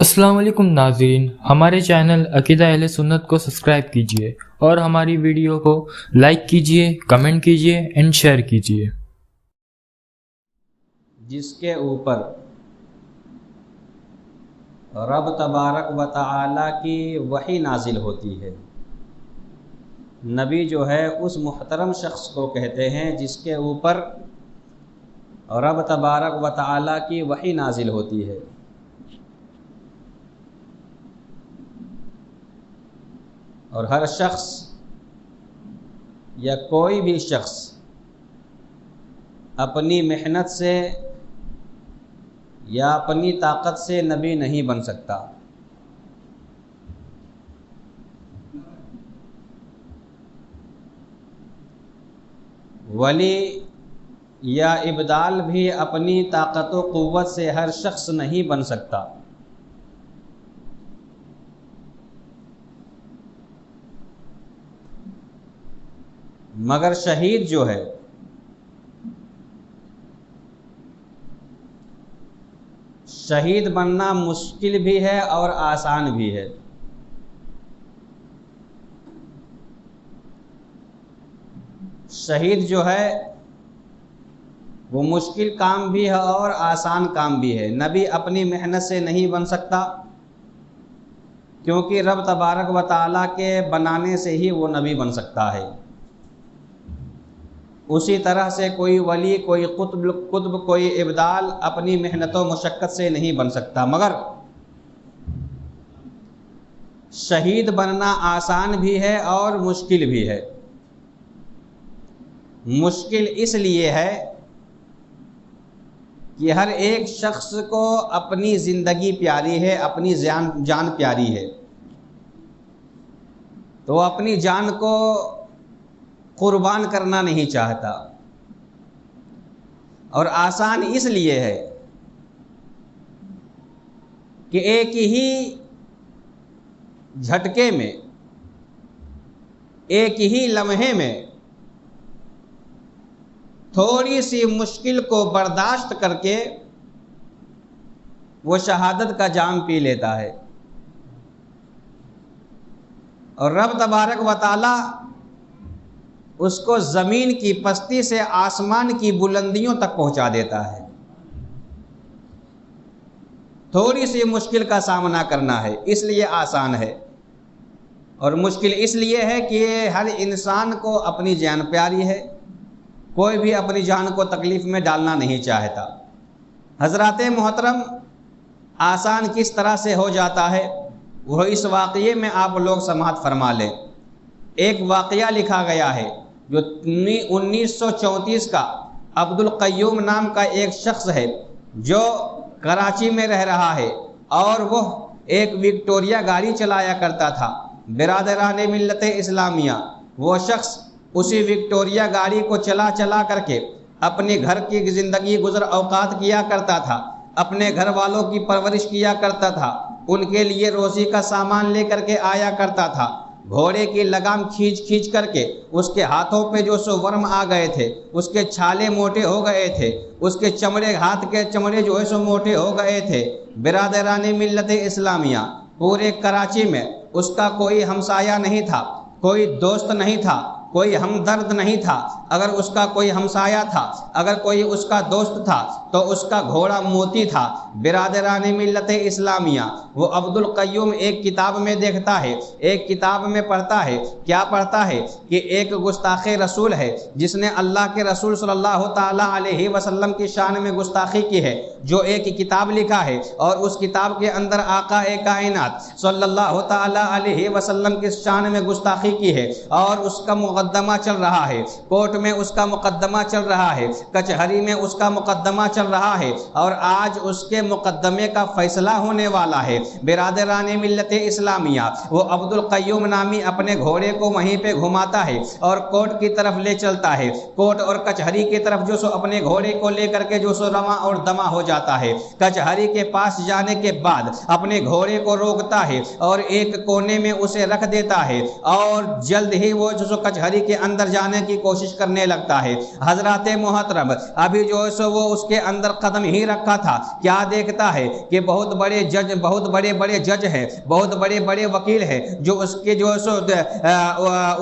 السلام علیکم ناظرین، ہمارے چینل عقیدہ اہل سنت کو سبسکرائب کیجیے اور ہماری ویڈیو کو لائک کیجیے، کمنٹ کیجیے اینڈ شیئر کیجیے۔ جس کے اوپر رب تبارک و تعالی کی وحی نازل ہوتی ہے، نبی جو ہے اس محترم شخص کو کہتے ہیں جس کے اوپر رب تبارک و تعالی کی وحی نازل ہوتی ہے۔ اور ہر شخص یا کوئی بھی شخص اپنی محنت سے یا اپنی طاقت سے نبی نہیں بن سکتا۔ ولی یا ابدال بھی اپنی طاقت و قوت سے ہر شخص نہیں بن سکتا۔ مگر شہید جو ہے شہید بننا مشکل بھی ہے اور آسان بھی ہے۔ شہید جو ہے وہ مشکل کام بھی ہے اور آسان کام بھی ہے۔ نبی اپنی محنت سے نہیں بن سکتا، کیونکہ رب تبارک و تعالیٰ کے بنانے سے ہی وہ نبی بن سکتا ہے۔ اسی طرح سے کوئی ولی، کوئی قطب، کوئی ابدال اپنی محنت و مشقت سے نہیں بن سکتا۔ مگر شہید بننا آسان بھی ہے اور مشکل بھی ہے۔ مشکل اس لیے ہے کہ ہر ایک شخص کو اپنی زندگی پیاری ہے، اپنی جان پیاری ہے، تو وہ اپنی جان کو قربان کرنا نہیں چاہتا۔ اور آسان اس لیے ہے کہ ایک ہی جھٹکے میں، ایک ہی لمحے میں تھوڑی سی مشکل کو برداشت کر کے وہ شہادت کا جام پی لیتا ہے۔ اور رب تبارک و تعالی اس کو زمین کی پستی سے آسمان کی بلندیوں تک پہنچا دیتا ہے۔ تھوڑی سی مشکل کا سامنا کرنا ہے اس لیے آسان ہے، اور مشکل اس لیے ہے کہ ہر انسان کو اپنی جان پیاری ہے، کوئی بھی اپنی جان کو تکلیف میں ڈالنا نہیں چاہتا۔ حضرات محترم، آسان کس طرح سے ہو جاتا ہے وہ اس واقعے میں آپ لوگ سماعت فرما لیں۔ ایک واقعہ لکھا گیا ہے جو 1934 کا عبد القیوم نام کا ایک شخص ہے جو کراچی میں رہ رہا ہے، اور وہ ایک وکٹوریا گاڑی چلایا کرتا تھا۔ برادران ملت اسلامیہ، وہ شخص اسی وکٹوریا گاڑی کو چلا کر کے اپنے گھر کی زندگی گزر اوقات کیا کرتا تھا، اپنے گھر والوں کی پرورش کیا کرتا تھا، ان کے لیے روزی کا سامان لے کر کے آیا کرتا تھا۔ گھوڑے کی لگام کھینچ کر کے اس کے ہاتھوں پہ جو سو ورم آ گئے تھے، اس کے چھالے موٹے ہو گئے تھے، اس کے چمڑے، ہاتھ کے چمڑے جو ہے سو موٹے ہو گئے تھے۔ برادران ملت اسلامیہ، پورے کراچی میں اس کا کوئی ہمسایہ نہیں تھا، کوئی دوست نہیں تھا، کوئی ہمدرد نہیں تھا۔ اگر اس کا کوئی ہمسایہ تھا، اگر کوئی اس کا دوست تھا تو اس کا گھوڑا موتی تھا۔ برادران ملت اسلامیہ، وہ عبد القیوم ایک کتاب میں دیکھتا ہے، ایک کتاب میں پڑھتا ہے، کیا پڑھتا ہے کہ ایک گستاخ رسول ہے جس نے اللہ کے رسول صلی اللہ تعالی علیہ وسلم کی شان میں گستاخی کی ہے، جو ایک کتاب لکھا ہے، اور اس کتاب کے اندر آقا کائنات صلی اللہ تعالی علیہ وسلم کی شان میں گستاخی کی ہے، اور اس کا مقدمہ چل رہا ہے، کورٹ میں اس کا مقدمہ چل رہا ہے، کچہری میں اس کا مقدمہ چل رہا ہے، اور آج اس کے مقدمے کا فیصلہ ہونے والا ہے۔ برادران ملت اسلامیہ، وہ عبد القیوم نامی اپنے گھوڑے کو وہیں پہ گھماتا ہے اور کورٹ کی طرف لے چلتا ہے۔ کورٹ اور کچہری کی طرف جو سو اپنے گھوڑے کو لے کر کے جو سو رواں اور دما ہو جاتا ہے۔ کچہری کے پاس جانے کے بعد اپنے گھوڑے کو روکتا ہے اور ایک کونے میں اسے رکھ دیتا ہے، اور جلد ہی وہ جو سو کچہری گھڑی کے اندر جانے کی کوشش کرنے لگتا ہے۔ حضرات محترم ابھی جو ہے سو وہ اس کے اندر قدم ہی رکھا تھا، کیا دیکھتا ہے کہ بہت بڑے جج، بہت بڑے بڑے جج ہیں، بہت بڑے بڑے وکیل ہیں جو اس کے جو ہے سو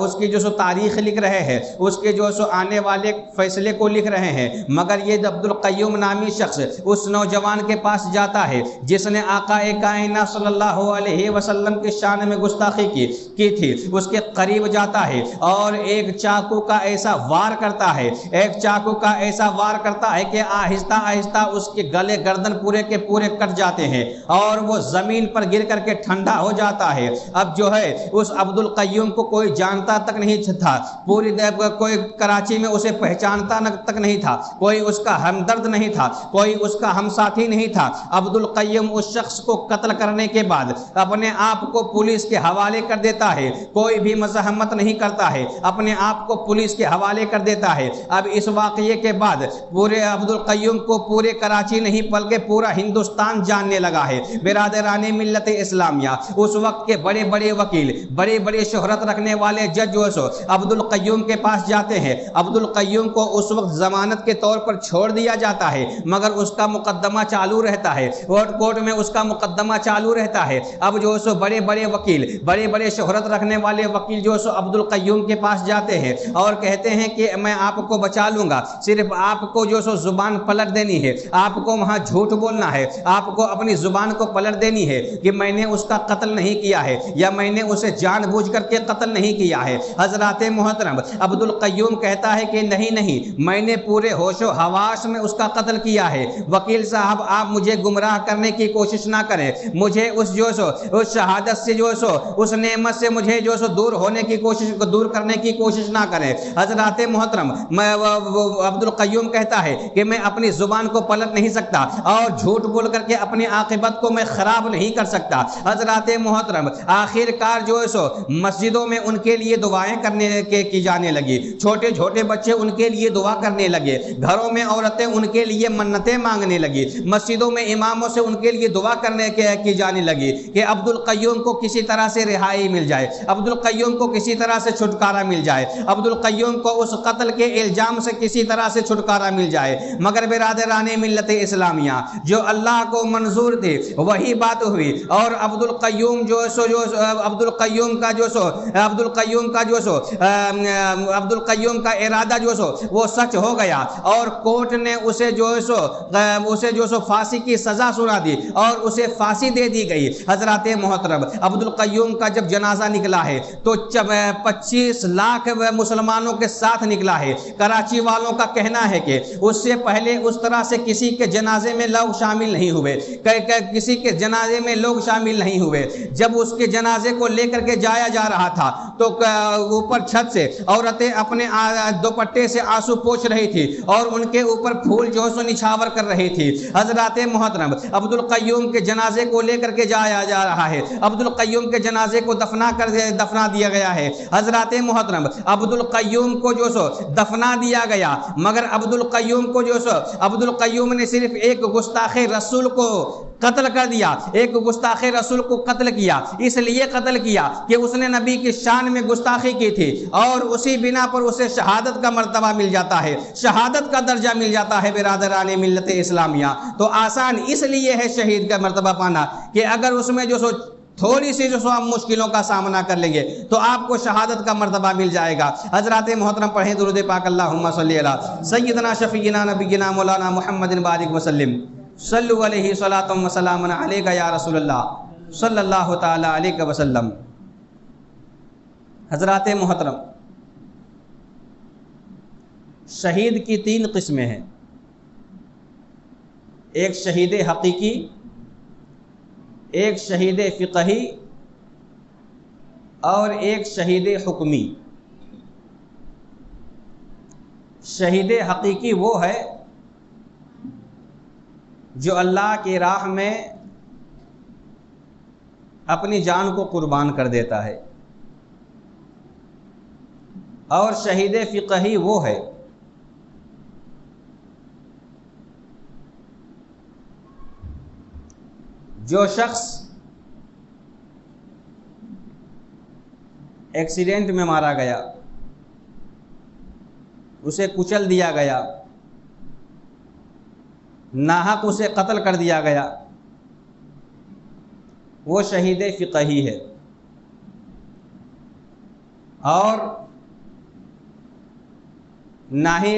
اس کی جو سو تاریخ لکھ رہے ہیں، اس کے جو ہے سو آنے والے فیصلے کو لکھ رہے ہیں، مگر یہ عبد القیوم نامی شخص اس نوجوان کے پاس جاتا ہے جس نے آقا کائنات صلی اللہ علیہ وسلم کی شان میں گستاخی کی تھی، اس کے قریب جاتا ہے اور ایک چاقو کا ایسا وار کرتا ہے، ایک چاقو کا ایسا وار کرتا ہے کہ آہستہ آہستہ اس کے گلے گردن پورے کے پورے کٹ جاتے ہیں اور وہ زمین پر گر کر کے ٹھنڈا ہو جاتا ہے۔ اب جو ہے اس عبد القیوم کو کوئی جانتا تک نہیں تھا، پوری کوئی کراچی میں اسے پہچانتا تک نہیں تھا، کوئی اس کا ہمدرد نہیں تھا، کوئی اس کا ہم ساتھی نہیں تھا۔ عبد القیوم اس شخص کو قتل کرنے کے بعد اپنے آپ کو پولیس کے حوالے کر دیتا ہے، کوئی بھی مزاحمت نہیں کرتا ہے، اپنے آپ کو پولیس کے حوالے کر دیتا ہے۔ اب اس واقعے کے بعد پورے عبد القیوم کو پورے کراچی نہیں بلکہ پورا ہندوستان جاننے لگا ہے۔ برادران ملت اسلامیہ اس وقت کے بڑے بڑے وکیل، بڑے بڑے شہرت رکھنے والے جج جو عبد القیوم کے پاس جاتے ہیں۔ عبد القیوم کو اس وقت ضمانت کے طور پر چھوڑ دیا جاتا ہے مگر اس کا مقدمہ چالو رہتا ہے، کورٹ میں اس کا مقدمہ چالو رہتا ہے۔ اب جو سو بڑے بڑے وکیل، بڑے بڑے شہرت رکھنے والے وکیل جو سو عبد القیوم کے پاس جاتے ہیں اور کہتے ہیں کہ میں آپ کو بچا لوں گا، صرف آپ کو جو سو زبان پلٹ دینی ہے، آپ کو وہاں جھوٹ بولنا ہے، آپ کو اپنی زبان کو پلٹ دینی ہے کہ میں نے اس کا قتل نہیں کیا ہے یا میں نے اسے جان بوجھ کر کے قتل نہیں کیا ہے۔ حضرات محترم عبد القیوم کہتا ہے کہ نہیں نہیں، میں نے پورے ہوش و حواس میں اس کا قتل کیا ہے۔ وکیل صاحب آپ مجھے گمراہ کرنے کی کوشش نہ کریں، مجھے اس جو سو اس شہادت سے جو سو اس نعمت سے مجھے جو سو دور ہونے کی کوشش، دور کرنے کی کوشش نہ کریں۔ حضرات محترم عبد القیوم کہتا ہے کہ میں اپنی زبان کو پلٹ نہیں سکتا اور جھوٹ بول کر کے اپنی عاقبت کو میں خراب نہیں کر سکتا۔ حضرات محترم آخر کار جو سو مسجدوں میں ان کے لیے دعائیں کرنے کی جانے لگی، چھوٹے چھوٹے بچے ان کے لیے دعا کرنے لگے، گھروں میں عورتیں ان کے لیے منتیں مانگنے لگی، مسجدوں میں اماموں سے ان کے لیے دعا کرنے کی جانے لگی کہ عبد القیوم کو کسی طرح سے رہائی مل جائے، عبد القیوم کو کسی طرح سے چھٹکارا مل جائے، عبد القیوم کو اس قتل کے الزام سے کسی طرح سے چھٹکارا مل جائے۔ مگر برادران ملت اسلامیہ جو اللہ کو منظور تھے وہی بات ہوئی اور عبد القیوم عبد القیوم کا ارادہ جو سو وہ سچ ہو گیا اور کورٹ نے اسے جو سو پھانسی کی سزا سنا دی اور اسے پھانسی دے دی گئی۔ حضرات محترم عبد القیوم کا جب جنازہ نکلا ہے تو 25 لاکھ مسلمانوں کے ساتھ نکلا ہے۔ کراچی والوں کا کہنا ہے کہ اس سے پہلے اس طرح سے کسی کے جنازے میں لوگ شامل نہیں ہوئے، کسی کے جنازے میں لوگ شامل نہیں ہوئے۔ جب اس کے جنازے کو لے کر کے جایا جا رہا تھا تو اوپر چھت سے عورتیں اپنے دوپٹے سے آنسو پوچھ رہی تھی اور ان کے اوپر پھول جو سو نچھاور کر رہی تھی۔ حضرات محترم عبد القیوم کے جنازے کو لے کر کے جایا جا رہا ہے، عبد القیوم کے جنازے کو دفنا دیا گیا ہے۔ حضرات محترم عبد القیوم کو جو سو دفنا دیا گیا مگر عبد القیوم نے صرف ایک گستاخ رسول کو قتل کر دیا، ایک گستاخ رسول کو قتل کیا، اس لیے قتل کیا کہ اس نے نبی کی شان میں گستاخی کی تھی اور اسی بنا پر اسے شہادت کا مرتبہ مل جاتا ہے، شہادت کا درجہ مل جاتا ہے۔ برادران ملت اسلامیہ تو آسان اس لیے ہے شہید کا مرتبہ پانا کہ اگر اس میں جو سو تھوڑی سی جو سو آپ مشکلوں کا سامنا کر لیں گے تو آپ کو شہادت کا مرتبہ مل جائے گا۔ حضرات محترم پڑھیں درود پاک اللہم صلی علی سیدنا شفیعنا نبینا مولانا محمد بارک وسلم صلو علیہ صلاۃ و سلام علیک یا رسول اللہ صلی اللہ تعالی علیہ وسلم۔ حضرات محترم شہید کی 3 قسمیں ہیں، ایک شہید حقیقی، ایک شہید فقہی اور ایک شہید حکمی۔ شہید حقیقی وہ ہے جو اللہ کی راہ میں اپنی جان کو قربان کر دیتا ہے، اور شہید فقہی وہ ہے جو شخص ایکسیڈنٹ میں مارا گیا اسے کچل دیا گیا، ناحق اسے قتل کر دیا گیا، وہ شہید فقہی ہے۔ اور نہ ہی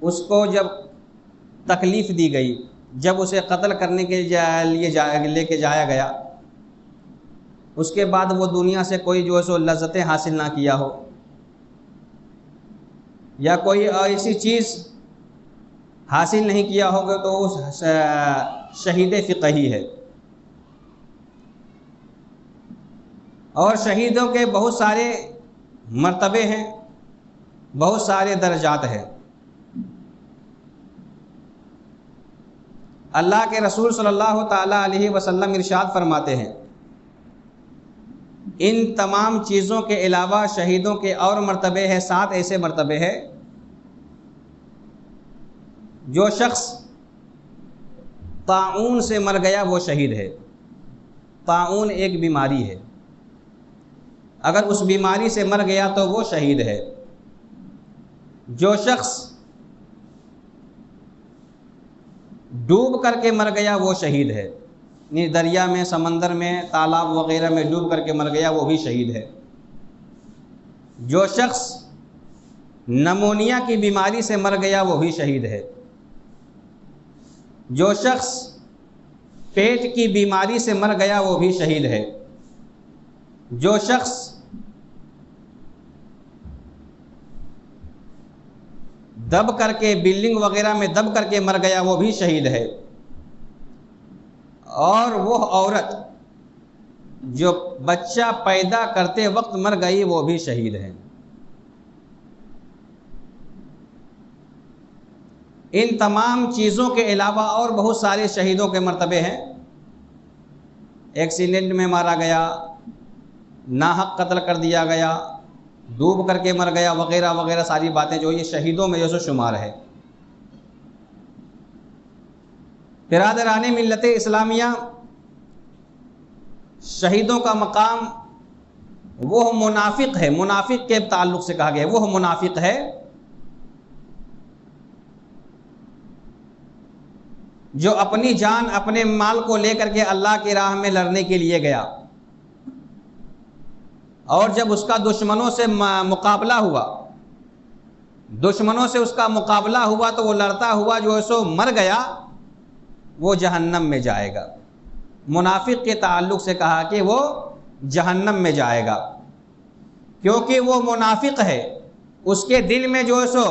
اس کو جب تکلیف دی گئی، جب اسے قتل کرنے کے لیے لے کے جایا گیا، اس کے بعد وہ دنیا سے کوئی جو ہے سو لذتیں حاصل نہ کیا ہو، یا کوئی ایسی چیز حاصل نہیں کیا ہوگا، تو وہ شہید فقہی ہے۔ اور شہیدوں کے بہت سارے مرتبے ہیں، بہت سارے درجات ہیں۔ اللہ کے رسول صلی اللہ تعالیٰ علیہ وسلم ارشاد فرماتے ہیں، ان تمام چیزوں کے علاوہ شہیدوں کے اور مرتبے ہیں، 7 ایسے مرتبے ہیں۔ جو شخص طاعون سے مر گیا وہ شہید ہے۔ طاعون ایک بیماری ہے، اگر اس بیماری سے مر گیا تو وہ شہید ہے۔ جو شخص ڈوب کر کے مر گیا وہ شہید ہے، یعنی دریا میں، سمندر میں، تالاب وغیرہ میں ڈوب کر کے مر گیا وہ بھی شہید ہے۔ جو شخص نمونیا کی بیماری سے مر گیا وہ بھی شہید ہے۔ جو شخص پیٹ کی بیماری سے مر گیا وہ بھی شہید ہے۔ جو شخص دب کر کے، بلڈنگ وغیرہ میں دب کر کے مر گیا وہ بھی شہید ہے۔ اور وہ عورت جو بچہ پیدا کرتے وقت مر گئی وہ بھی شہید ہے۔ ان تمام چیزوں کے علاوہ اور بہت سارے شہیدوں کے مرتبے ہیں۔ ایکسیڈنٹ میں مارا گیا، ناحق قتل کر دیا گیا، ڈوب کر کے مر گیا، وغیرہ وغیرہ ساری باتیں جو یہ شہیدوں میں جو سو شمار ہے۔ برادران ملت اسلامیہ، شہیدوں کا مقام وہ منافق ہے، منافق کے تعلق سے کہا گیا ہے، وہ منافق ہے جو اپنی جان، اپنے مال کو لے کر کے اللہ کی راہ میں لڑنے کے لیے گیا، اور جب اس کا دشمنوں سے مقابلہ ہوا، دشمنوں سے اس کا مقابلہ ہوا تو وہ لڑتا ہوا جو ہے سو مر گیا، وہ جہنم میں جائے گا۔ منافق کے تعلق سے کہا کہ وہ جہنم میں جائے گا، کیونکہ وہ منافق ہے، اس کے دل میں جو ہے سو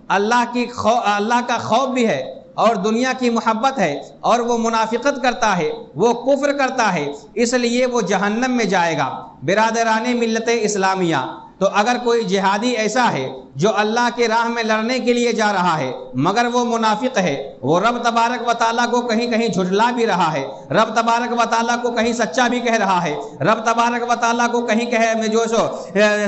اللہ کا خوف بھی ہے اور دنیا کی محبت ہے، اور وہ منافقت کرتا ہے، وہ کفر کرتا ہے، اس لیے وہ جہنم میں جائے گا۔ برادران ملت اسلامیہ، تو اگر کوئی جہادی ایسا ہے جو اللہ کے راہ میں لڑنے کے لیے جا رہا ہے مگر وہ منافق ہے، وہ رب تبارک و تعالیٰ کو کہیں کہیں جھٹلا بھی رہا ہے، رب تبارک و تعالیٰ کو کہیں سچا بھی کہہ رہا ہے، رب تبارک و تعالیٰ کو کہیں جو سو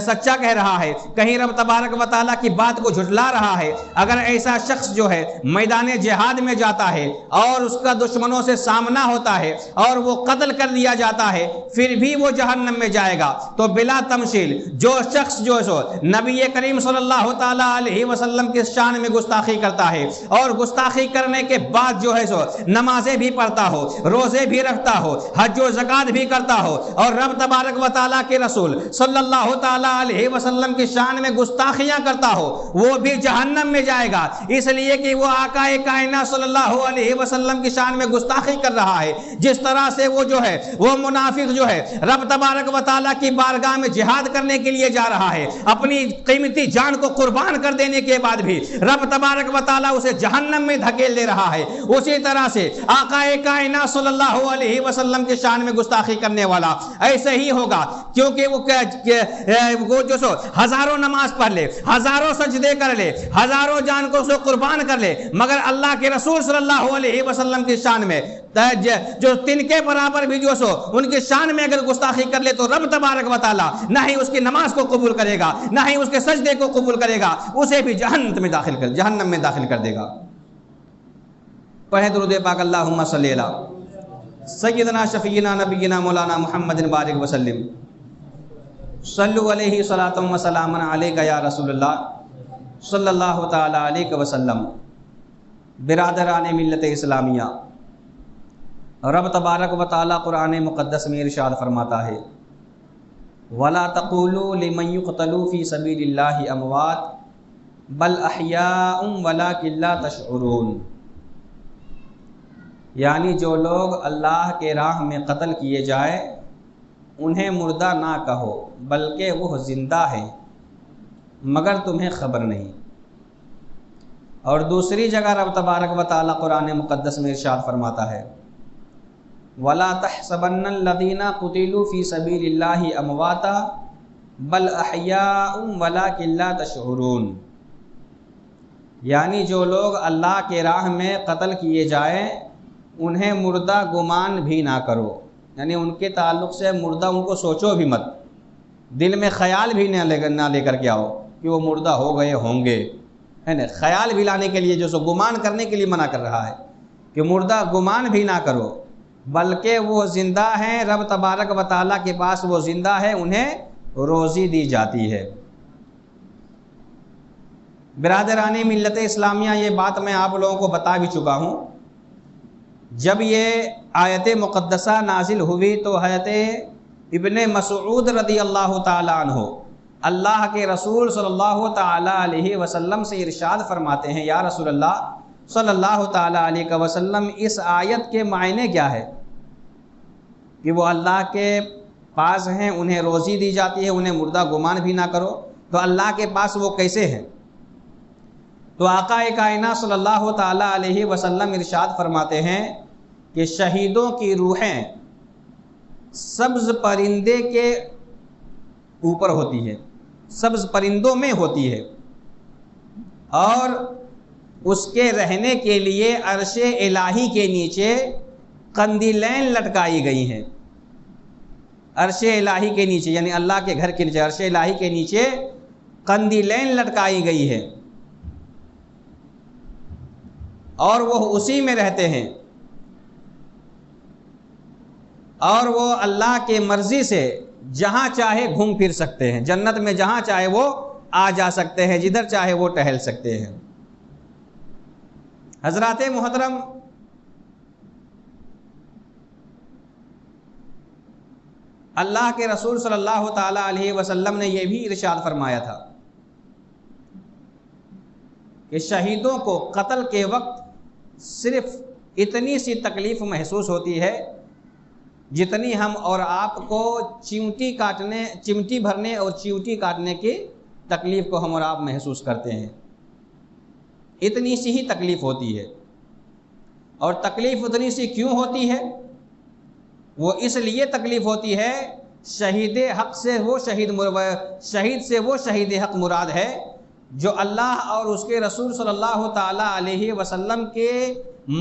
سچا کہہ رہا ہے، کہیں رب تبارک و تعالیٰ کی بات کو جھٹلا رہا ہے، اگر ایسا شخص جو ہے میدان جہاد میں جاتا ہے اور اس کا دشمنوں سے سامنا ہوتا ہے اور وہ قتل کر دیا جاتا ہے، پھر بھی وہ جہنم میں جائے گا۔ تو بلا تمثیل جو شخص جو ہے سو نبی کریم صلی اللہ تعالیٰ علیہ وسلم کے شان میں گستاخی کرتا ہے، اور گستاخی کرنے کے بعد جو ہے سو نمازیں بھی پڑھتا ہو، روزے بھی رکھتا ہو، حج و زکات بھی کرتا ہو، اور رب تبارک و تعالیٰ کے رسول صلی اللہ تعالیٰ علیہ وسلم کی شان میں گستاخیاں کرتا ہو، وہ بھی جہنم میں جائے گا، اس لیے کہ وہ آقا کائنات صلی اللہ علیہ وسلم کی شان میں گستاخی کر رہا ہے۔ جس طرح سے وہ جو ہے وہ منافق جو ہے رب تبارک و تعالیٰ کی بارگاہ میں جہاد کرنے کے لیے جا رہا ہے، اپنی قیمتی جان کو قربان کر دینے کے بعد بھی رب تبارک و تعالیٰ اسے جہنم میں دھکیل دے رہا ہے، اسی طرح سے آقا کائنات صلی اللہ علیہ وسلم کی شان میں گستاخی کرنے والا ایسے ہی ہوگا، کیونکہ وہ جو سو ہزاروں نماز پڑھ لے، ہزاروں سجدے کر لے، ہزاروں جان کو سو قربان کر لے، مگر اللہ کے رسول صلی اللہ علیہ وسلم کی شان میں جو تنکے برابر بھی جو سو ان کی شان میں اگر گستاخی کر لے تو رب تبارک و تعالیٰ نہ ہی اس کی نماز کو قبول کرے گا، نہ ہی اس کے سجدے کو قبول کرے گا، اسے بھی جہنم میں داخل کر دے گا۔ پڑھیں درود پاک، اللہم صلی علی سیدنا شفیعنا نبینا مولانا محمد بارک وسلم۔ صلو علیہ صلاۃ و سلام علیک یا رسول اللہ صلی اللہ تعالی علیہ وسلم۔ برادران ملت اسلامیہ، رب تبارک و تعالی قرآن مقدس میں ارشاد فرماتا ہے وَلَا تَقُولُوا لِمَنْ يُقْتَلُوا فِي سَبِيلِ اللَّهِ أَمْوَاتٌ بَلْ أَحْيَاءٌ وَلَكِنْ لَا تَشْعُرُونَ، یعنی جو لوگ اللہ کے راہ میں قتل کیے جائے انہیں مردہ نہ کہو بلکہ وہ زندہ ہیں مگر تمہیں خبر نہیں۔ اور دوسری جگہ رب تبارک و تعالی قرآن مقدس میں ارشاد فرماتا ہے وَلَا تَحْسَبَنَّ الَّذِينَ قُتِلُوا فِي سَبِيلِ اللَّهِ أَمْوَاتًا بَلْ أَحْيَاءٌ وَلَكِنْ لَا تَشْعُرُونَ، یعنی جو لوگ اللہ کے راہ میں قتل کیے جائیں انہیں مردہ گمان بھی نہ کرو، یعنی ان کے تعلق سے مردہ ان کو سوچو بھی مت، دل میں خیال بھی نہ لے کر کے آؤ کہ وہ مردہ ہو گئے ہوں گے، ہے نا، خیال بھی لانے کے لیے جو سو گمان کرنے کے لیے منع کر رہا ہے کہ مردہ گمان بھی نہ کرو بلکہ وہ زندہ ہیں، رب تبارک و تعالیٰ کے پاس وہ زندہ ہے، انہیں روزی دی جاتی ہے۔ برادران ملت اسلامیہ، یہ بات میں آپ لوگوں کو بتا بھی چکا ہوں، جب یہ آیت مقدسہ نازل ہوئی تو حضرت ابن مسعود رضی اللہ تعالی عنہ اللہ کے رسول صلی اللہ تعالی علیہ وسلم سے ارشاد فرماتے ہیں یا رسول اللہ صلی اللہ تعالی علیہ وسلم، اس آیت کے معنی کیا ہے کہ وہ اللہ کے پاس ہیں، انہیں روزی دی جاتی ہے، انہیں مردہ گمان بھی نہ کرو، تو اللہ کے پاس وہ کیسے ہیں؟ تو آقا کائنات صلی اللہ تعالی علیہ وسلم ارشاد فرماتے ہیں کہ شہیدوں کی روحیں سبز پرندے کے اوپر ہوتی ہے، سبز پرندوں میں ہوتی ہے، اور اس کے رہنے کے لیے عرش الہی کے نیچے قندیلین لٹکائی گئی ہیں۔ عرش الہی کے نیچے، یعنی اللہ کے گھر کے نیچے، عرش الہی کے نیچے قندیلین لٹکائی گئی ہے، اور وہ اسی میں رہتے ہیں، اور وہ اللہ کے مرضی سے جہاں چاہے گھوم پھر سکتے ہیں، جنت میں جہاں چاہے وہ آ جا سکتے ہیں، جدھر چاہے وہ ٹہل سکتے ہیں۔ حضرات محترم، اللہ کے رسول صلی اللہ تعالی علیہ وسلم نے یہ بھی ارشاد فرمایا تھا کہ شہیدوں کو قتل کے وقت صرف اتنی سی تکلیف محسوس ہوتی ہے جتنی ہم اور آپ کو چمٹی بھرنے اور چیوٹی کاٹنے کی تکلیف کو ہم اور آپ محسوس کرتے ہیں، اتنی سی ہی تکلیف ہوتی ہے۔ اور تکلیف اتنی سی کیوں ہوتی ہے؟ وہ اس لیے تکلیف ہوتی ہے، شہید حق سے وہ شہید سے وہ شہید حق مراد ہے جو اللہ اور اس کے رسول صلی اللہ تعالی علیہ وسلم کے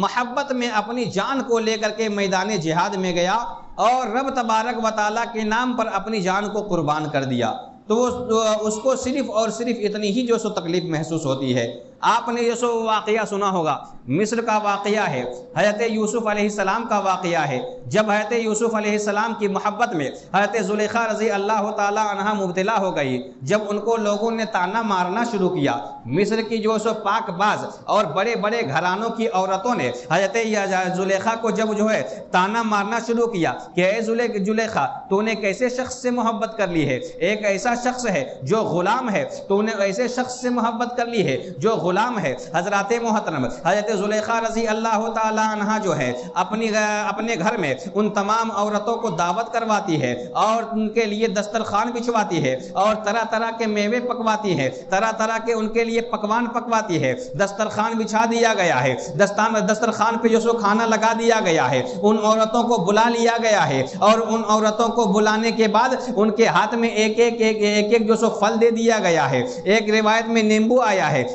محبت میں اپنی جان کو لے کر کے میدان جہاد میں گیا اور رب تبارک و تعالیٰ کے نام پر اپنی جان کو قربان کر دیا، تو اس کو صرف اور صرف اتنی ہی جو سو تکلیف محسوس ہوتی ہے۔ آپ نے جو سو واقعہ سنا ہوگا، مصر کا واقعہ ہے، حضرت یوسف علیہ السلام کا واقعہ ہے، جب حضرت یوسف علیہ السلام کی محبت میں حضرت زلیخا رضی اللہ تعالی عنہا مبتلا ہو گئی، جب ان کو لوگوں نے تانا مارنا شروع کیا، مصر کی جو سو پاک باز اور بڑے بڑے گھرانوں کی عورتوں نے حضرت زلیخا کو جب جو ہے تانا مارنا شروع کیا کہ اے زلیخا، تو نے کیسے شخص سے محبت کر لی ہے، ایک ایسا شخص ہے جو غلام ہے، تو نے ایسے شخص سے محبت کر لی ہے جو غلام ہے۔ حضرات محترم، حضرت زلیخا رضی اللہ تعالی عنہا جو ہے اپنے گھر میں ان تمام عورتوں کو دعوت کرواتی ہے اور ان کے لیے دسترخوان بچھواتی ہے اور طرح طرح کے میوے پکواتی ہے، طرح طرح کے ان کے لیے پکوان پکواتی ہے، دسترخوان بچھا دیا گیا ہے، دسترخوان پہ جو سو کھانا لگا دیا گیا ہے، ان عورتوں کو بلا لیا گیا ہے، اور ان عورتوں کو بلانے کے بعد ان کے ہاتھ میں ایک ایک جو سو پھل دے دیا گیا ہے۔ ایک روایت میں نیمبو آیا ہے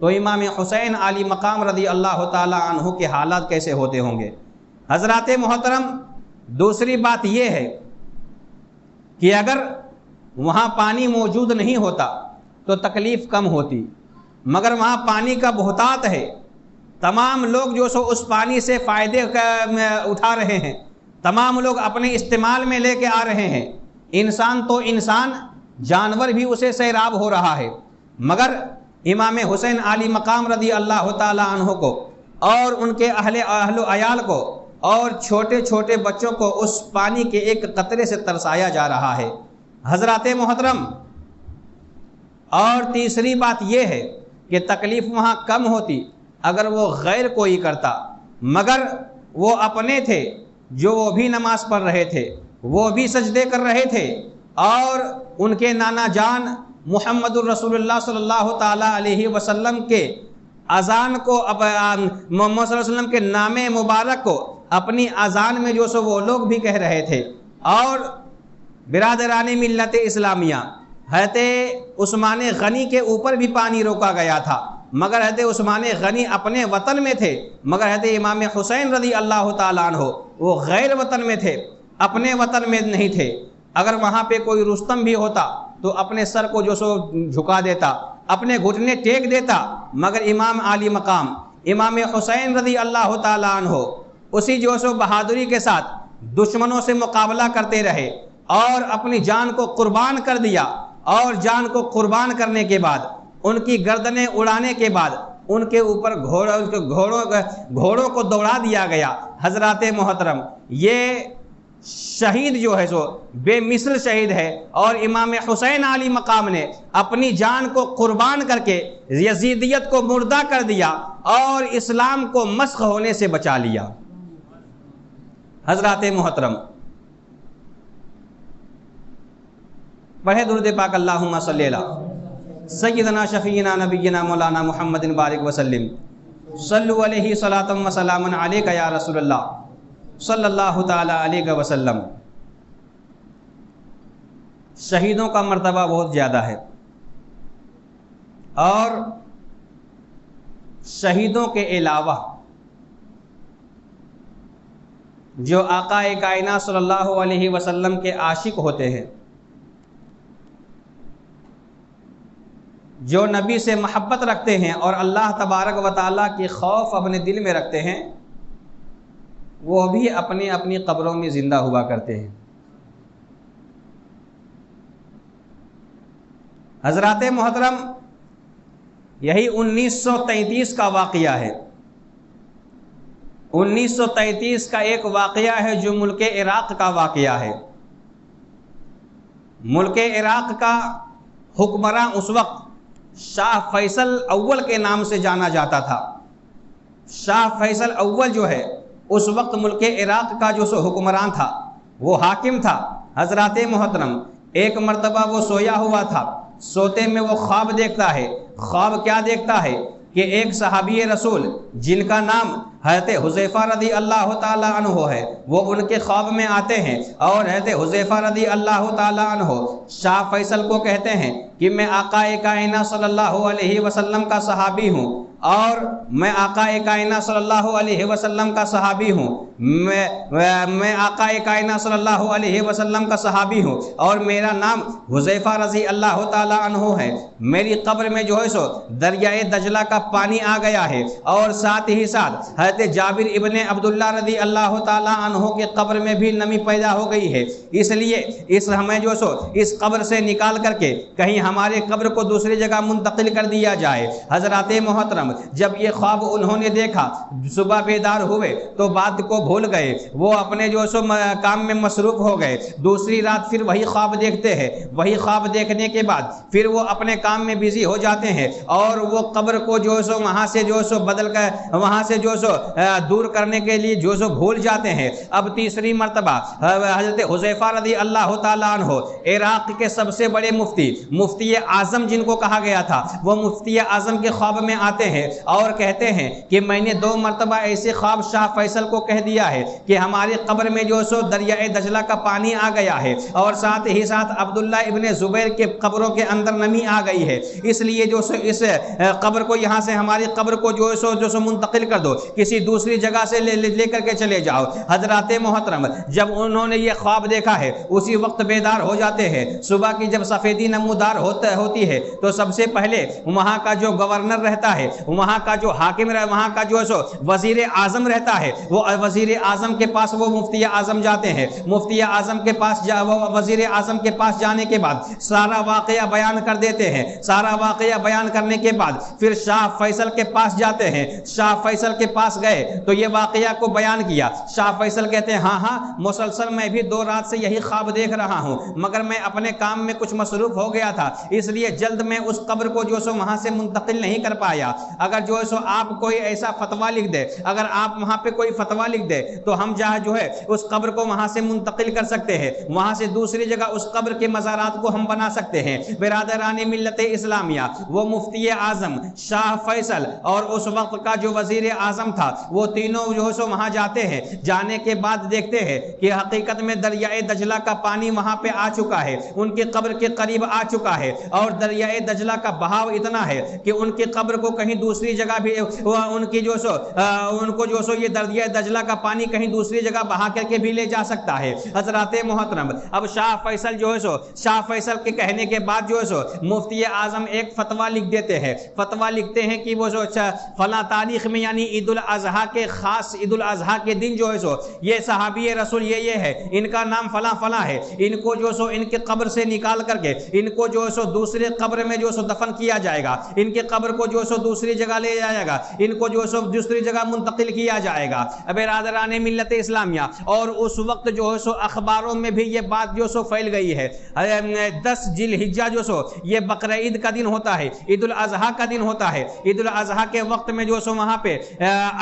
تو امام حسین علی مقام رضی اللہ تعالی عنہ کے حالات کیسے ہوتے ہوں گے۔ حضرات محترم، دوسری بات یہ ہے کہ اگر وہاں پانی موجود نہیں ہوتا تو تکلیف کم ہوتی، مگر وہاں پانی کا بہتات ہے، تمام لوگ جو سو اس پانی سے فائدے اٹھا رہے ہیں، تمام لوگ اپنے استعمال میں لے کے آ رہے ہیں، انسان تو انسان، جانور بھی اسے سیراب ہو رہا ہے، مگر امام حسین علی مقام رضی اللہ تعالی عنہ کو اور ان کے اہل و عیال کو اور چھوٹے چھوٹے بچوں کو اس پانی کے ایک قطرے سے ترسایا جا رہا ہے۔ حضرات محترم، اور تیسری بات یہ ہے کہ تکلیف وہاں کم ہوتی اگر وہ غیر کوئی کرتا، مگر وہ اپنے تھے جو وہ بھی نماز پڑھ رہے تھے، وہ بھی سجدے کر رہے تھے، اور ان کے نانا جان محمد الرسول اللہ صلی اللہ تعالی علیہ وسلم کے اذان کو، محمد صلی اللہ علیہ وسلم کے نام مبارک کو اپنی اذان میں جو سو وہ لوگ بھی کہہ رہے تھے۔ اور برادران ملت اسلامیہ، حضرت عثمان غنی کے اوپر بھی پانی روکا گیا تھا، مگر حضرت عثمان غنی اپنے وطن میں تھے، مگر حضرت امام حسین رضی اللہ تعالیٰ عنہ وہ غیر وطن میں تھے، اپنے وطن میں نہیں تھے۔ اگر وہاں پہ کوئی رستم بھی ہوتا تو اپنے سر کو جو سو جھکا دیتا، اپنے گھٹنے ٹیک دیتا، مگر امام علی مقام امام حسین رضی اللہ تعالیٰ عنہ اسی جو سو بہادری کے ساتھ دشمنوں سے مقابلہ کرتے رہے اور اپنی جان کو قربان کر دیا، اور جان کو قربان کرنے کے بعد ان کی گردنیں اڑانے کے بعد ان کے اوپر گھوڑوں کو دوڑا دیا گیا۔ حضرات محترم، یہ شہید جو ہے سو بے مثل شہید ہے، اور امام حسین علی مقام نے اپنی جان کو قربان کر کے یزیدیت کو مردہ کر دیا اور اسلام کو مسخ ہونے سے بچا لیا۔ حضرات محترم، پڑھے درود پاک اللہم صلی علی سیدنا شفیعنا نبینا مولانا محمد بارک وسلم، صلو علیہ صلاۃ و سلام علیک یا رسول اللہ صلی اللہ تعالی علیہ وسلم۔ شہیدوں کا مرتبہ بہت زیادہ ہے، اور شہیدوں کے علاوہ جو آقا کائنات صلی اللہ علیہ وسلم کے عاشق ہوتے ہیں، جو نبی سے محبت رکھتے ہیں اور اللہ تبارک و تعالیٰ کی خوف اپنے دل میں رکھتے ہیں، وہ بھی اپنی اپنی قبروں میں زندہ ہوا کرتے ہیں۔ حضرات محترم، یہی 1933 کا واقعہ ہے۔ 1933 کا ایک واقعہ ہے جو ملک عراق کا واقعہ ہے۔ ملک عراق کا حکمراں اس وقت شاہ فیصل اول کے نام سے جانا جاتا تھا۔ شاہ فیصل اول جو ہے اس وقت ملک عراق کا جو سو حکمران تھا، وہ حاکم تھا۔ حضرات محترم، ایک مرتبہ وہ سویا ہوا تھا، سوتے میں وہ خواب دیکھتا ہے۔ خواب کیا دیکھتا ہے کہ ایک صحابی رسول جن کا نام حضرت حذیفہ رضی اللہ تعالیٰ عنہ ہے، وہ ان کے خواب میں آتے ہیں، اور حضرت حذیفہ رضی اللہ تعالیٰ عنہ شاہ فیصل کو کہتے ہیں کہ میں آقا کائنات صلی اللہ علیہ وسلم کا صحابی ہوں، اور میں آقا کائنات صلی اللہ علیہ وسلم کا صحابی ہوں، میں آقا کائنات صلی اللہ علیہ وسلم کا صحابی ہوں، اور میرا نام حذیفہ رضی اللہ تعالیٰ عنہ ہے۔ میری قبر میں جو ہے سو دریائے دجلہ کا پانی آ گیا ہے، اور ساتھ ہی ساتھ حضرت جابر ابن عبداللہ رضی اللہ تعالیٰ عنہ کے قبر میں بھی نمی پیدا ہو گئی ہے، اس لیے ہمیں جو سو اس قبر سے نکال کر کے کہیں ہمارے قبر کو دوسری جگہ منتقل کر دیا جائے۔ حضرات محترم، جب یہ خواب انہوں نے دیکھا، صبح بیدار ہوئے تو بات کو بھول گئے، وہ اپنے جو سو کام میں مصروف ہو گئے۔ دوسری رات پھر وہی خواب دیکھتے ہیں، وہی خواب دیکھنے کے بعد پھر وہ اپنے کام میں بزی ہو جاتے ہیں، اور وہ قبر کو جو سو وہاں سے جو سو بدل کر وہاں سے جو سو دور کرنے کے لیے جو بھول جاتے ہیں۔ اب تیسری مرتبہ حضرت حذیفہ رضی اللہ تعالیٰ عنہ عراق کے سب سے بڑے مفتی اعظم جن کو کہا گیا تھا، وہ مفتی اعظم کے خواب میں آتے ہیں اور کہتے ہیں کہ میں نے 2 مرتبہ ایسے خواب شاہ فیصل کو کہہ دیا ہے کہ ہماری قبر میں جو سو دریائے دجلہ کا پانی آ گیا ہے، اور ساتھ ہی ساتھ عبداللہ ابن زبیر کے قبروں کے اندر نمی آ گئی ہے، اس لیے جو سو اس قبر کو یہاں سے ہماری قبر کو جو سو منتقل کر دو، کسی دوسری جگہ سے لے کر کے چلے جاؤ۔ حضرات محترم جب انہوں نے یہ خواب دیکھا ہے اسی وقت بیدار ہو جاتے ہیں۔ صبح کی جب سفیدی نمودار ہوتی ہے تو سب سے پہلے وہاں کا جو گورنر رہتا ہے، وہاں کا جو حاکم، وہاں کا جو وزیر اعظم رہتا ہے، وہ وزیر اعظم کے پاس وہ مفتی اعظم جاتے ہیں۔ مفتی اعظم کے پاس وزیر اعظم کے پاس جانے کے بعد سارا واقعہ بیان کر دیتے ہیں۔ سارا واقعہ بیان کرنے کے بعد پھر شاہ فیصل کے پاس جاتے ہیں۔ شاہ فیصل کے پاس گئے تو یہ واقعہ کو بیان کیا۔ شاہ فیصل کہتے ہیں ہاں مسلسل میں بھی 2 رات سے یہی خواب دیکھ رہا ہوں، مگر میں اپنے کام میں کچھ مصروف ہو گیا تھا، اس لیے جلد میں اس قبر کو جو سو وہاں سے منتقل نہیں کر پایا۔ اگر جو سو آپ کوئی ایسا فتویٰ لکھ دے، اگر آپ وہاں پہ کوئی فتویٰ لکھ دے تو ہم جو ہے اس قبر کو وہاں سے منتقل کر سکتے ہیں، وہاں سے دوسری جگہ اس قبر کے مزارات کو ہم بنا سکتے ہیں۔ برادران ملت اسلامیہ، وہ مفتی اعظم، شاہ فیصل اور اس وقت کا جو وزیر اعظم تھا، وہ تینوں جو سو وہاں جاتے ہیں۔ جانے کے بعد دیکھتے ہیں کہ حقیقت میں دریائے دجلہ کا پانی وہاں پہ آ چکا ہے، ان کی قبر کے قریب آ چکا ہے، اور دریائے دجلہ کا بہاؤ اتنا ہے کہ ان کی قبر کو کہیں دوسری جگہ بھی ان کو جو سو یہ دریائے دجلہ کا پانی کہیں دوسری جگہ بہا کر کے بھی لے جا سکتا ہے۔ حضرات محترم اب شاہ فیصل جو ہے سو شاہ فیصل کے کہنے کے بعد جو ہے سو مفتی اعظم ایک فتویٰ لکھ دیتے ہیں۔ فتویٰ لکھتے ہیں کہ وہ جو فلاں تاریخ میں یعنی عید الاضحیٰ کے خاص عید الاضحیٰ کے دن جو ہے سو یہ صحابی رسول یہ ہے، ان کا نام فلاں فلاں ہے، ان کو جو سو ان کے قبر سے نکال کر کے ان کو جو سو دوسرے قبر میں جو سو دفن کیا جائے گا، ان کے قبر کو جو سو دوسری جگہ لے جائے گا، ان کو جو سو دوسری جگہ منتقل کیا جائے گا۔ برادران ملت اسلامیہ، اور اس وقت جو ہے سو اخباروں میں بھی یہ بات جو سو پھیل گئی ہے۔ 10 ذی الحجہ جو سو یہ بقرہ عید کا دن ہوتا ہے، عید الاضحیٰ کا دن ہوتا ہے۔ عید الاضحیٰ کے وقت میں جو سو وہاں پہ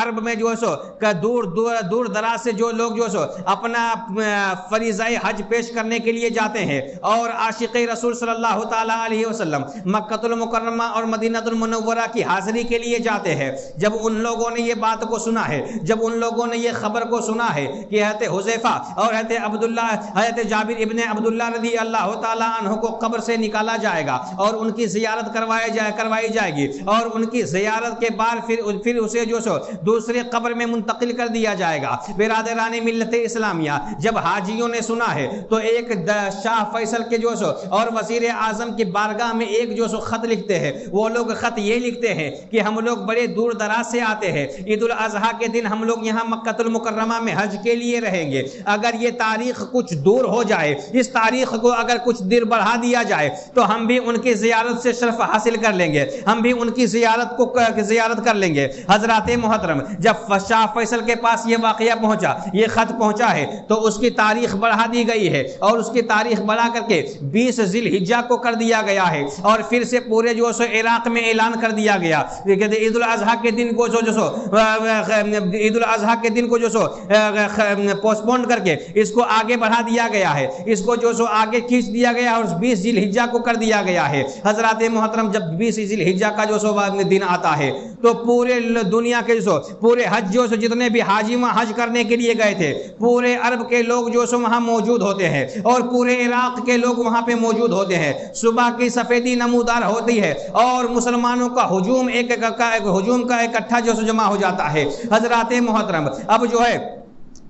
عرب میں جو سو دور دراز سے جو لوگ جو سو اپنا فریضہ حج پیش کرنے کے لیے جاتے ہیں، اور عاشق رسول صلی اللہ تعالیٰ علیہ وسلم مکہ المکرمہ اور مدینہ المنورہ کی حاضری کے لیے جاتے ہیں۔ جب ان لوگوں نے یہ بات کو سنا ہے، جب ان لوگوں نے یہ خبر کو سنا ہے کہ حضرت حذیفہ اور حضرت جابر ابن عبداللہ رضی اللہ تعالیٰ عنہ کو قبر سے نکالا جائے گا اور ان کی زیارت کروائی جائے گی، اور ان کی زیارت کے بعد پھر اسے جو سو دوسرے قبر میں منتقل کر دیا جائے گا۔ برادران ملت اسلامیہ، جب حاجیوں نے سنا ہے تو ایک شاہ فیصل کے جو سو اور وزیر اعظم کی بارگاہ میں ایک جو سو خط لکھتے ہیں۔ وہ لوگ خط یہ لکھتے ہیں کہ ہم لوگ بڑے دور دراز سے آتے ہیں، عید الاضحیٰ کے دن ہم لوگ یہاں مکہ المکرمہ میں حج کے لیے رہیں گے، اگر یہ تاریخ کچھ دور ہو جائے، اس تاریخ کو اگر کچھ دیر بڑھا دیا جائے تو ہم بھی ان کی زیارت سے شرف حاصل کر لیں گے، ہم بھی ان کی زیارت کر لیں گے۔ حضرات محترم جب شاہ فیصل کے پاس یہ واقعہ پہنچا، یہ خط پہنچا ہے، تو اس کی تاریخ بڑھا دی گئی ہے، اور اس کی تاریخ بڑھا کر کے 20 ذی الحجہ کو کر دیا گیا ہے، اور پھر سے پورے جو سو عراق میں اعلان کر دیا گیا کہ عید الاضحیٰ کے دن کو عید الاضحیٰ کے دن کو جو سو پوسٹ پون کر کے اس کو آگے بڑھا دیا گیا ہے، اس کو جو سو آگے کھینچ دیا گیا اور 20 ذی الحجہ کو کر دیا گیا ہے۔ حضرات محترم جب 20 ذی الحجہ کا جو سو دن آتا ہے تو پورے دنیا کے جو سو پورے حج جو سو جتنے بھی حاجی وہاں حج کرنے کے لیے گئے تھے، پورے عرب کے لوگ جو سو وہاں موجود ہوتے ہیں، اور پورے عراق کے لوگ وہاں پہ موجود ہوتے ہیں۔ صبح کی سفیدی نمودار ہوتی ہے اور مسلمانوں کا ہجوم کا اکٹھا جو سو جمع ہو جاتا ہے۔ حضرات محترم اب جو ہے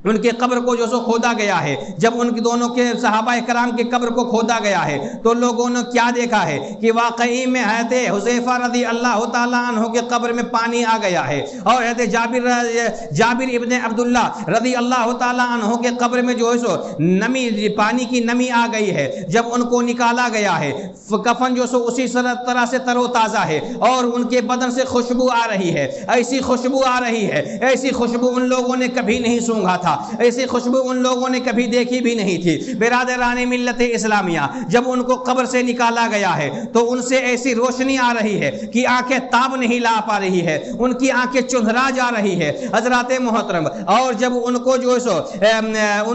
ان کی قبر کو جو سو کھودا گیا ہے، جب ان کی دونوں کے صحابہ کرام کی قبر کو کھودا گیا ہے تو لوگوں نے کیا دیکھا ہے کہ واقعی میں حضرت حذیفہ رضی اللہ تعالیٰ عنہ کی قبر میں پانی آ گیا ہے، اور حضرت جابر ابن عبداللہ رضی اللہ تعالیٰ عنہ کے قبر میں جو ہے سو پانی کی نمی آ گئی ہے۔ جب ان کو نکالا گیا ہے، کفن جو سو اسی طرح سے تر و تازہ ہے، اور ان کے بدن سے خوشبو آ رہی ہے، ایسی خوشبو آ رہی ہے، ایسی خوشبو ان لوگوں نے کبھی نہیں سونگھا تھا۔ تھا، ایسی خوشبو ان لوگوں نے کبھی دیکھی بھی نہیں تھی۔ برادران ملت اسلامیہ، جب ان کو قبر سے نکالا گیا ہے تو ان سے ایسی روشنی آ رہی ہے کہ آنکھیں تاب نہیں لا پا رہی ہے، ان کی آنکھیں چندھرا جا رہی ہے حضرات محترم۔ اور جب ان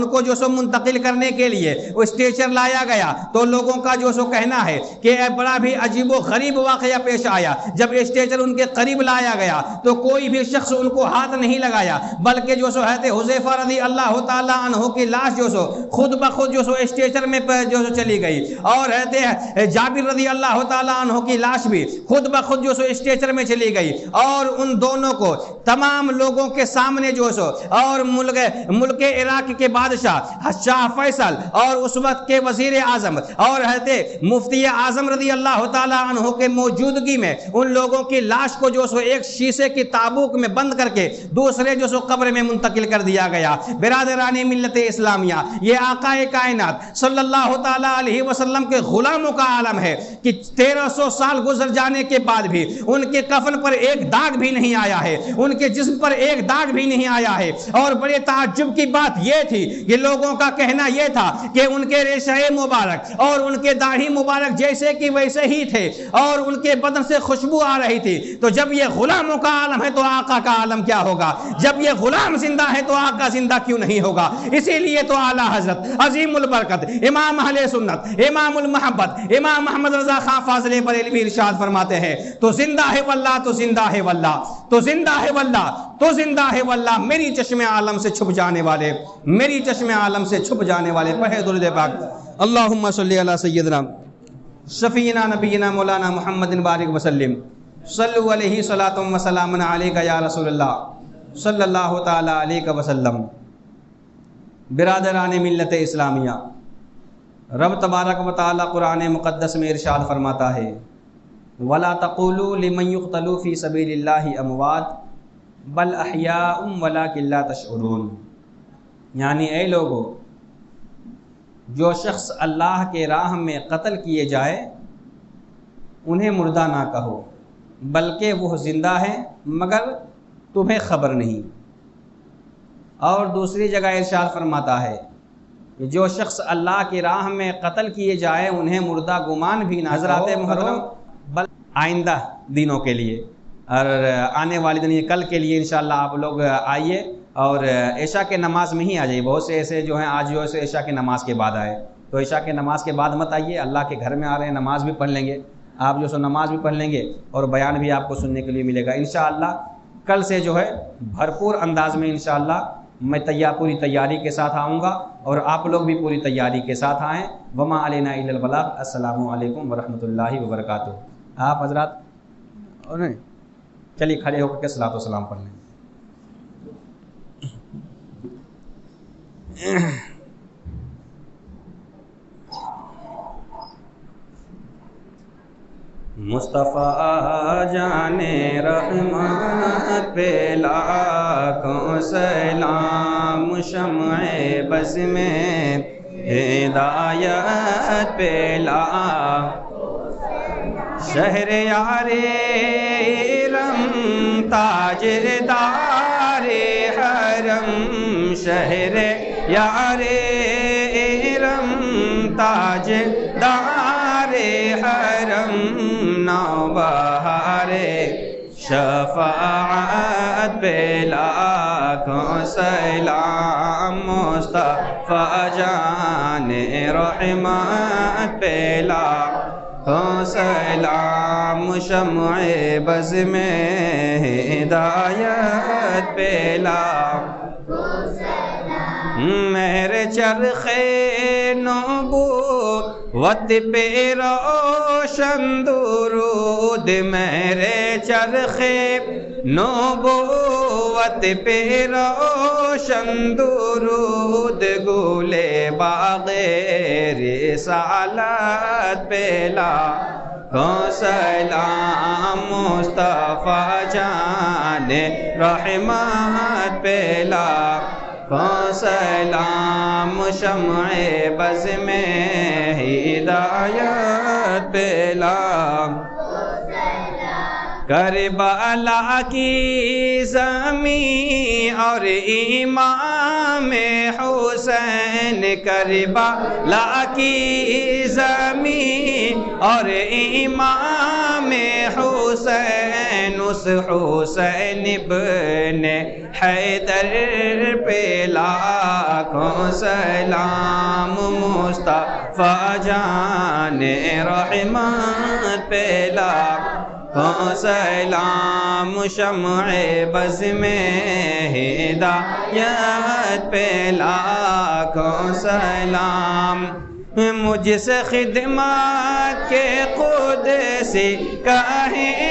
کو جو سو منتقل کرنے کے لیے وہ اسٹریچر لایا گیا تو لوگوں کا جو سو کہنا ہے کہ بڑا بھی عجیب و غریب واقعہ پیش آیا۔ جب اسٹریچر ان کے قریب لایا گیا تو کوئی بھی شخص ان کو ہاتھ نہیں لگایا، بلکہ جو سو حضرت حذیفہ رضی اللہ تعالی عنہ کی لاش جو سو خود بخود جو سو اسٹریچر میں جو سو چلی گئی، اور حضرت جابر رضی اللہ تعالی عنہ کی لاش بھی خود بخود جو سو اسٹریچر میں چلی گئی، اور ان دونوں کو تمام لوگوں کے سامنے جو سو اور ملک عراق کے بادشاہ شاہ فیصل اور اس وقت کے وزیر اعظم اور حضرت مفتی اعظم رضی اللہ تعالی عنہ کے موجودگی میں ان لوگوں کی لاش کو جو سو ایک شیشے کی تابوت میں بند کر کے دوسرے جو سو قبر میں منتقل کر دیا گیا۔ برادران ملت اسلامیہ، یہ آقا کائنات صلی اللہ تعالی علیہ وسلم کے غلاموں کا عالم ہے کہ 1300 سال گزر جانے کے بعد بھی ان کے کفن پر ایک داغ بھی نہیں آیا ہے، ان کے جسم پر ایک داغ بھی نہیں آیا ہے۔ اور بڑے تعجب کی بات یہ تھی کہ لوگوں کا کہنا یہ تھا کہ ان کے ریشہ مبارک اور ان کے داڑھی مبارک جیسے کہ ویسے ہی تھے اور ان کے بدن سے خوشبو آ رہی تھی۔ تو جب یہ غلاموں کا عالم ہے تو آقا کا عالم کیا ہوگا؟ جب یہ غلام زندہ ہے تو آقا زندہ کیوں نہیں ہوگا؟ اسی لیے تو اعلیٰ حضرت عظیم البرکت امام اہل سنت امام المحبت امام محمد رضا خان فاضل بریلوی ارشاد فرماتے ہیں، تو زندہ ہے واللہ، تو زندہ ہے واللہ، تو زندہ ہے واللہ، تو زندہ ہے واللہ، میری چشم عالم سے چھپ جانے والے، میری چشم عالم سے چھپ جانے والے۔ پڑھے درود پاک۔ اللہم صلی علی سیدنا شفیعنا نبینا مولانا محمد بارک وسلم، صلو علیہ صلاۃ و سلام علیک یا رسول اللہ صلی اللہ تعالی علیہ وسلم۔ برادران ملت اسلامیہ، رب تبارک و تعالی قرآن مقدس میں ارشاد فرماتا ہے، وَلَا تَقُولُوا لِمَنْ يُقْتَلُوا فِي سَبِيلِ اللَّهِ أَمْوَاتٌ بَلْ أَحْيَاءٌ وَلَكِنْ لَا تَشْعُرُونَ، یعنی اے لوگو، جو شخص اللہ کے راہ میں قتل کیے جائے انہیں مردہ نہ کہو، بلکہ وہ زندہ ہے مگر تمہیں خبر نہیں۔ اور دوسری جگہ ارشاد فرماتا ہے کہ جو شخص اللہ کی راہ میں قتل کیے جائے انہیں مردہ گمان بھی نہ۔ حضرات محترم، بل آئندہ دنوں کے لیے اور آنے والے دن کل کے لیے انشاءاللہ آپ لوگ آئیے اور عشاء کے نماز میں ہی آ جائیے۔ بہت سے ایسے جو ہیں آج جو ہے عشاء کے نماز کے بعد آئے، تو عشاء کے نماز کے بعد مت آئیے، اللہ کے گھر میں آ رہے ہیں، نماز بھی پڑھ لیں گے آپ، جو سو نماز بھی پڑھ لیں گے اور بیان بھی آپ کو سننے کے لیے ملے گا انشاءاللہ۔ کل سے جو ہے بھرپور انداز میں انشاءاللہ میں پوری تیاری کے ساتھ آؤں گا اور آپ لوگ بھی پوری تیاری کے ساتھ آئیں۔ وما علینا الا البلاغ۔ السلام علیکم ورحمۃ اللہ وبرکاتہ۔ آپ حضرات اور نہیں چلیے کھڑے ہو کر کے صلاۃ و سلام پڑھ لیں۔ مصطفیٰ جان رحمت پہ لاکھوں سلام، شمع بز میں ہدایت پہ لاکھوں سلام، شہر یار رم تاجدار حرم، شہر یار رم تاجدار حرم، نوبہار شفاعت پہ لاکھوں سلام، مصطفیٰ جان رحمت پہ لاکھوں سلام، شمع بز میں ہدایت پہ لاکھوں سلام، میرے چرخے نبوت پہ روشن درود، میرے چرخے نبوت پہ روشن درود، گلے باغ رسالت پہ لاکھوں سلام، مصطفیٰ جان رحمت پہ لاکھوں سلام، شمع بز میں ہدایت پہ لاکھوں سلام، کربلا کی زمین اور امام حسین، کربلا کی زمین اور امام حسین، اس حسین ابن حیدر پہ لاکھوں سلام، مصطفیٰ جان رحمت پہ لاکھوں سلام، شمع بز میں ہدایت پہ لاکھوں سلام، مجھ سے خدمت کے قدسی کہیں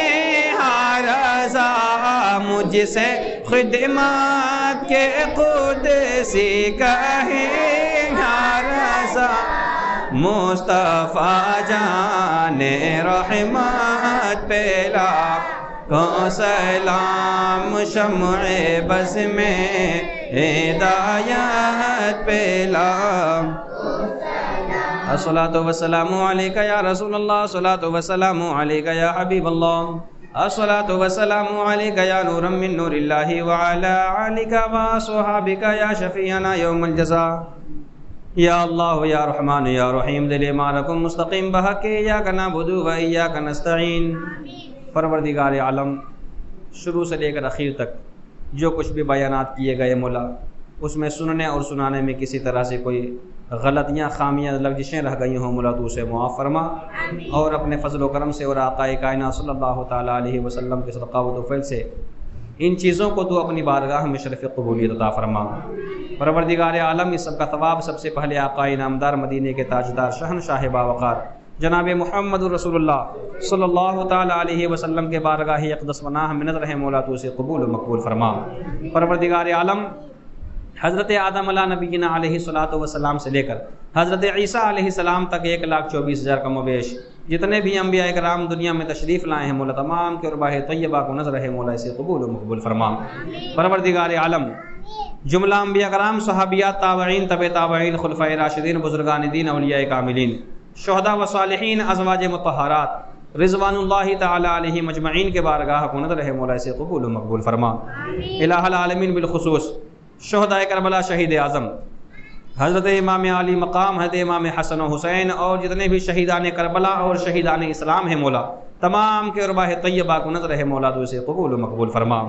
رضا، مجھ سے خدمت کے قدسی کہیں رضا، مصطفیٰ جان رحمت پہ لاکھوں سلام، شمع بز میں ہدایت پہ لاکھوں الصلاۃ والسلام علیک یا رسول اللہ، الصلاۃ والسلام علیک یا حبیب اللہ، الصلاۃ والسلام علیک یا نورا من نور اللہ، وعلی آلک وصحابک یا شفیعنا یوم الجزاء، یا اللہ یا رحمان یا رحیم، دل مالکم مستقیم بحق ایاک نعبد و ایاک نستعین۔ پروردگار عالم، شروع سے لے کر اخیر تک جو کچھ بھی بیانات کیے گئے مولا، اس میں سننے اور سنانے میں کسی طرح سے کوئی غلطیاں، خامیاں، لغزشیں رہ گئی ہوں مولا تو اسے معاف فرما، اور اپنے فضل و کرم سے اور آقا کائنات صلی اللہ تعالیٰ علیہ وسلم کے صدقہ و توفیل سے ان چیزوں کو تو اپنی بارگاہ میں شرف قبولیت عطا فرما۔ پروردگار عالم، اس سب کا ثواب سب سے پہلے آقا نامدار مدینے کے تاجدار شہنشاہ باوقار جناب محمد رسول اللہ صلی اللہ تعالیٰ علیہ وسلم کے بارگاہ اقدس و ناہ میں نظر ہے مولا تو اسے قبول و مقبول فرما۔ پروردگار عالم، حضرت آدم علیہ نبینا علیہ الصلاۃ والسلام سے لے کر حضرت عیسیٰ علیہ السلام تک 1,24,000 کم و بیش جتنے بھی انبیاء کرام دنیا میں تشریف لائے ہیں مولا، تمام کے ارواح طیبہ کو نظر ہے مولا اسے قبول و مقبول فرما۔ پروردگار عالم، جملہ انبیاء کرام، صحابیات، تابعین، تبع تابعین، خلفائے راشدین، بزرگان دین، اولیاء کاملین، شہداء و صالحین، ازواج مطہرات رضوان اللہ تعالی علیہ مجمعین کے بارگاہ کو نظر ہے مولا اسے قبول و مقبول فرما۔ الہ العالمین، بالخصوص شہداء کربلا، شہید اعظم حضرت امام علی مقام، حضرت امام حسن و حسین، اور جتنے بھی شہیدان کربلا اور شہیدان اسلام ہیں مولا، تمام کے ارواح طیبہ کو نظر ہے مولا تو اسے قبول و مقبول فرما۔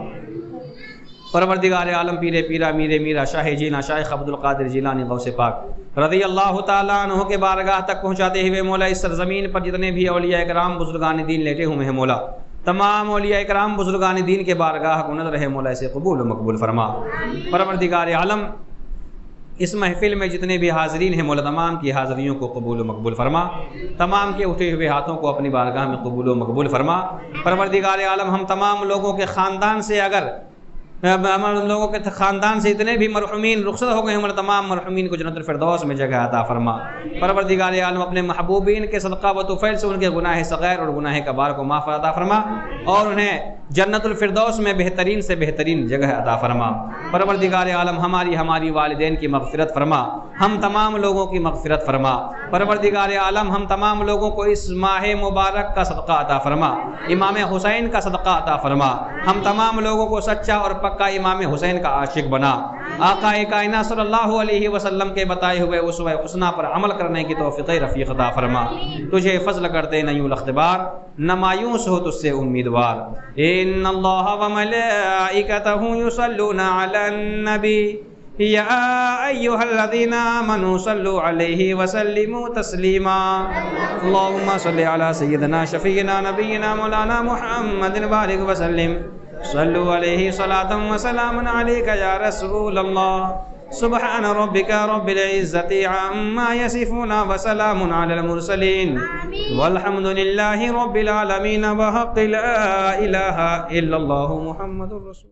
پروردگار عالم، پیر پیرا میر میرا شاہ جینا شیخ عبد القادر جیلانی غوث پاک رضی اللہ تعالیٰ عنہ کے بارگاہ تک پہنچاتے ہوئے مولا اس سرزمین پر جتنے بھی اولیاء کرام بزرگان دین لیٹے ہوئے ہیں مولا، تمام اولیاء کرام بزرگان دین کے بارگاہ کو نظر ہے مولا اسے قبول و مقبول فرما۔ پروردگار عالم، اس محفل میں جتنے بھی حاضرین ہیں مولا، تمام کی حاضریوں کو قبول و مقبول فرما، تمام کے اٹھے ہوئے ہاتھوں کو اپنی بارگاہ میں قبول و مقبول فرما۔ پروردگار عالم، ہم تمام لوگوں کے خاندان سے اگر ہمارے لوگوں کے خاندان سے اتنے بھی مرحومین رخصت ہو گئے ہیں مولا، تمام مرحومین کو جنت الفردوس میں جگہ عطا فرما۔ پروردگار عالم، اپنے محبوبین کے صدقہ و توفیل سے ان کے گناہ صغیر اور گناہ کبار کو معاف عطا فرما، اور انہیں جنت الفردوس میں بہترین سے بہترین جگہ عطا فرما۔ پروردگار عالم، ہماری والدین کی مغفرت فرما، ہم تمام لوگوں کی مغفرت فرما۔ پروردگار عالم، ہم تمام لوگوں کو اس ماہ مبارک کا صدقہ عطا فرما، امام حسین کا صدقہ عطا فرما، ہم تمام لوگوں کو سچا اور پکا امام حسین کا عاشق بنا، آقا کائنات صلی اللہ علیہ وسلم کے بتائے ہوئے اسوہ حسنہ پر عمل کرنے کی توفیق رفیق عطا فرما۔ تجھے فضل کرتے نہیں الاختبار، نہ مایوس ہو تجھ سے امیدوار۔ ان اللہ وملائکتہ یصلون علی النبی یا ایہا الذین آمنوا صلوا علیہ وسلموا تسلیما۔ اللہم صلی علی سیدنا شفیعنا نبینا مولانا محمد بارک وسلم، صلوا علیہ صلاۃ و سلام علیک یا رسول اللہ۔ سبحان ربک رب العزت عما یصفون وسلام علی المرسلین والحمد للہ رب العالمین، بحق لا الہ الا اللہ محمد الرسول۔